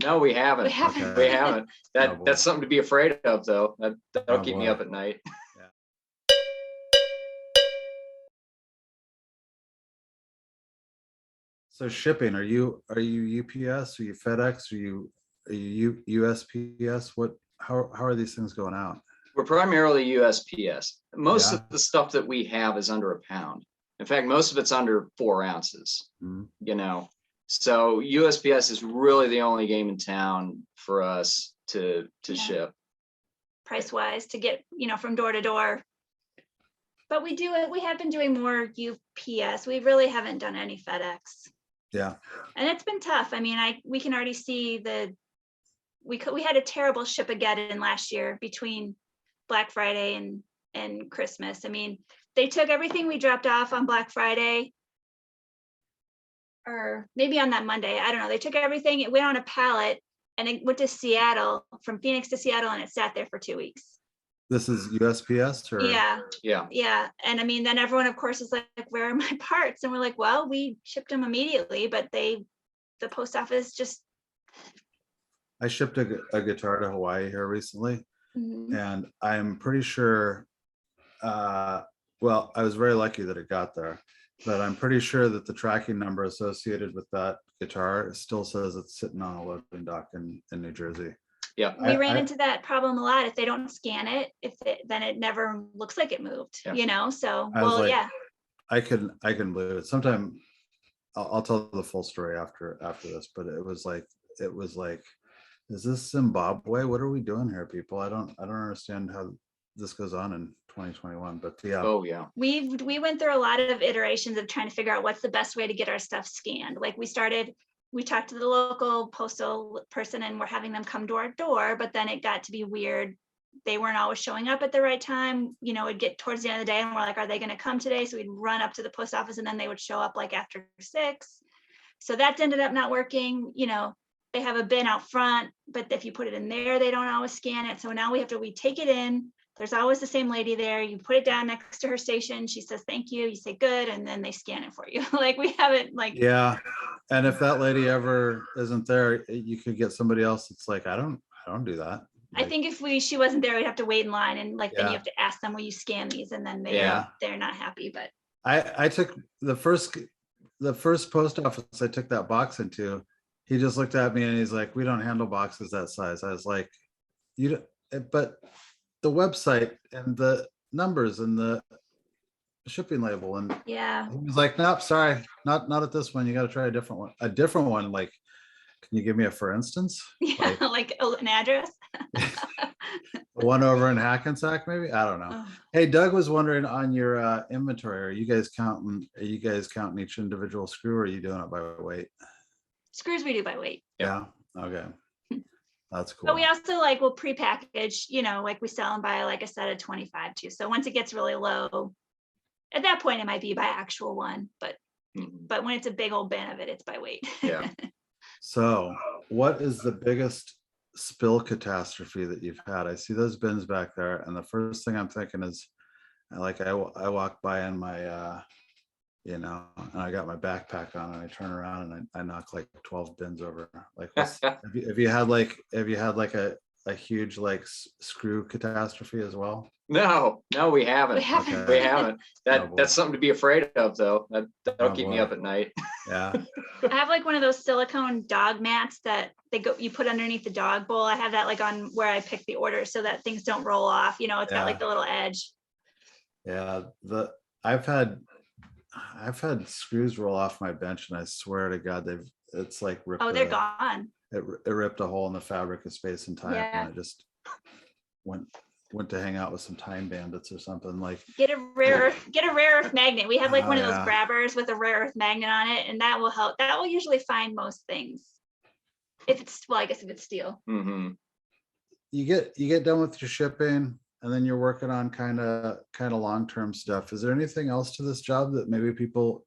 No, we haven't. We haven't. We haven't. Oh, boy. That's something to be afraid of, though. That'll Oh, keep me boy. up at night. So shipping, are you UPS? Are you FedEx? Are you USPS? How are these things going out? We're primarily USPS. Most Yeah. of the stuff that we have is under a pound. In fact, most of it's under 4 ounces. Mhm. You know, so USPS is really the only game in town for us to Yeah. ship. Price wise to get, from door to door. But we have been doing more UPS. We really haven't done any FedEx. Yeah. And it's been tough. I mean, we can already see we had a terrible ship-a-geddon last year between Black Friday and Christmas. I mean, they took everything we dropped off on Black Friday, or maybe on that Monday. I don't know. They took everything, it went on a pallet, and it went to Seattle, from Phoenix to Seattle, and it sat there for 2 weeks. This is USPS or? Yeah. Yeah. Yeah. And I mean, then everyone, of course, is like, where are my parts? And we're like, well, we shipped them immediately, but the post office just. I shipped a guitar to Hawaii here recently, Mhm. and I'm pretty sure, well, I was very lucky that it got there, but I'm pretty sure that the tracking number associated with that guitar still says it's sitting on a loading dock in New Jersey. Yeah. We ran into that problem a lot. If they don't scan it, then it never looks like it moved, Yeah. So, I was like, yeah. I can believe it. Sometime I'll tell the full story after this, but it was like, is this Zimbabwe? What are we doing here, people? I don't understand how this goes on in 2021, but yeah. Oh yeah. We went through a lot of iterations of trying to figure out what's the best way to get our stuff scanned. Like we talked to the local postal person and we're having them come to our door, but then it got to be weird. They weren't always showing up at the right time. It'd get towards the end of the day and we're like, are they going to come today? So we'd run up to the post office and then they would show up like after 6. So that's ended up not working. They have a bin out front, but if you put it in there, they don't always scan it. So now we take it in. There's always the same lady there. You put it down next to her station. She says, thank you. You say good. And then they scan it for you. Like we haven't Yeah. And if that lady ever isn't there, you could get somebody else. It's like, I don't do that. I think if she wasn't there, we'd have to wait in line and then Yeah. you have to ask them, will you scan these? And then they're not happy, but. I took the first post office I took that box into, he just looked at me and he's like, we don't handle boxes that size. I was like, but the website and the numbers and the shipping label, and Yeah. he was like, nope, sorry, not at this one. You got to try a different one. Like, can you give me a for instance? Yeah, like an address. One over in Hackensack, maybe? I don't know. Oh. Hey, Doug was wondering on your inventory, are you guys counting each individual screw, or are you doing it by weight? Screws we do by weight. Yeah. Okay. That's cool. But we also will prepackage, like we sell them by like a set of 25 too. So once it gets really low, at that point it might be by actual one, but when it's a big old bin of it, it's by weight. Yeah. So what is the biggest spill catastrophe that you've had? I see those bins back there, and the first thing I'm thinking is I walk by in my and I got my backpack on and I turn around and I knock like 12 bins over. Like, have you had like a huge screw catastrophe as well? No, we haven't. We haven't. Okay. We haven't. That's something to be afraid of, though. That'll keep me up at night. Yeah. I have one of those silicone dog mats that you put underneath the dog bowl. I have that on where I pick the order so that things don't roll off. It's got the little edge. Yeah. I've had screws roll off my bench, and I swear to God, it's like ripped. Oh, they're gone. It ripped a hole in the fabric of Space and Time, Yeah. and it just went to hang out with some time bandits or something. Like, Get a rare earth magnet. We have one of those yeah. grabbers with a rare earth magnet on it, and that will help. That will usually find most things. If it's steel. Mm-hmm. you get done with your shipping, and then you're working on kind of long-term stuff. Is there anything else to this job that maybe people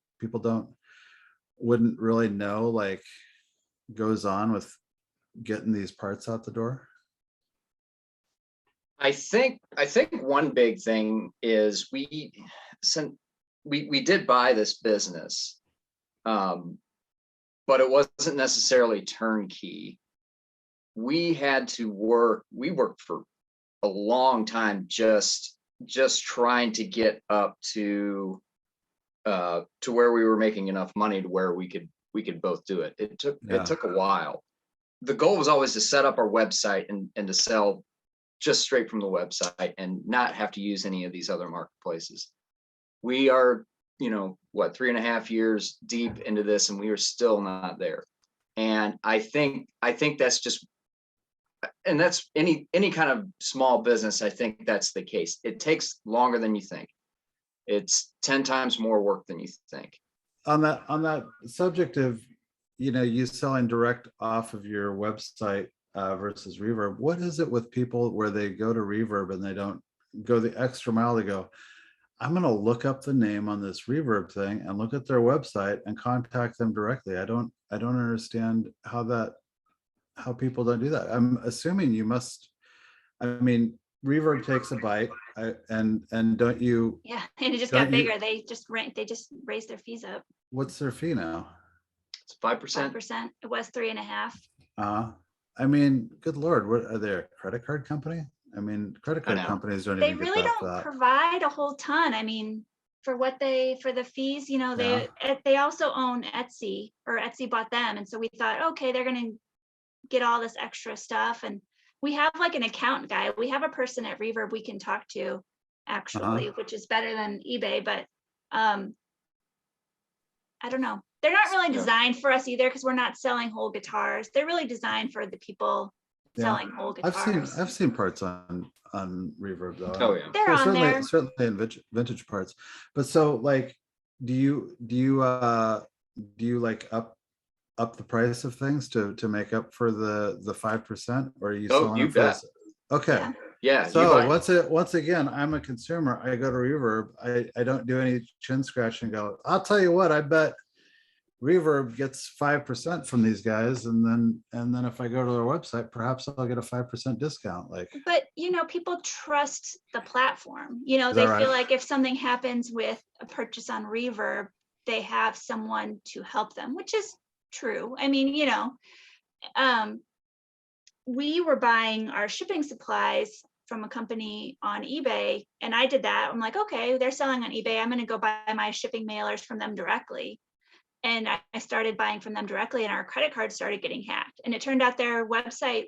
wouldn't really know, goes on with getting these parts out the door? I think one big thing is we did buy this business, but it wasn't necessarily turnkey. we worked for a long time just trying to get up to where we were making enough money to where we could both do it. It took a while. The goal was always to set up our website and to sell just straight from the website and not have to use any of these other marketplaces. We are, 3.5 years deep into this, and we are still not there. And I think that's just, and that's any kind of small business. I think that's the case. It takes longer than you think. It's 10 times more work than you think. On that subject of, you selling direct off of your website versus Reverb, what is it with people where they go to Reverb and they don't go the extra mile? They go, I'm going to look up the name on this Reverb thing and look at their website and contact them directly. I don't understand how people don't do that. I'm assuming you must. I mean, Reverb takes a bite, and don't you? Yeah, and it just got bigger. They just raised their fees up. What's their fee now? It's 5%. 5%. It was 3.5%. I mean, good Lord, what are they, a credit card company? I mean, credit card companies don't They even really get don't provide a whole ton. I mean, for the fees, they also own Etsy, or Etsy bought them. And so we thought, okay, they're going to get all this extra stuff. And we have like an account guy. We have a person at Reverb we can talk to actually, which is better than eBay, but I don't know. They're not really designed for us either, because we're not selling whole guitars. They're really designed for the people selling whole guitars. I've seen parts on Reverb though. Oh yeah, they're on there. Certainly in vintage parts. But so like, do you like up the price of things to make up for the 5%, or are you selling you it for bet. Okay. Yeah. So once again, I'm a consumer. I go to Reverb. I don't do any chin scratch and go, I'll tell you what, I bet Reverb gets 5% from these guys, and then if I go to their website, perhaps I'll get a 5% discount. But people trust the platform. They right? feel like if something happens with a purchase on Reverb, they have someone to help them, which is true. I mean, we were buying our shipping supplies from a company on eBay, and I did that. I'm like, okay, they're selling on eBay. I'm going to go buy my shipping mailers from them directly. And I started buying from them directly, and our credit card started getting hacked. And it turned out their website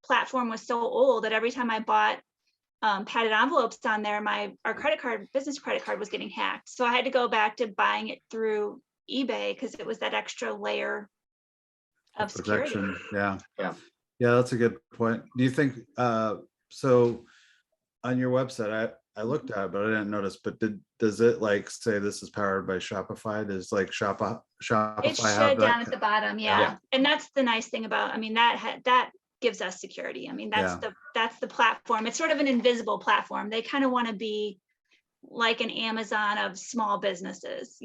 platform was so old that every time I bought padded envelopes on there, our business credit card was getting hacked. So I had to go back to buying it through eBay, because it was that extra layer of Protection. security. Yeah, that's a good point. Do you think so on your website, I looked at it, but I didn't notice, but does it like say this is powered by Shopify? Does like Shopify It's have that? down at the bottom, yeah. And that's the nice thing about, I mean, that gives us security. I mean, that's the platform. It's sort of an invisible platform. They kind of want to be like an Amazon of small businesses,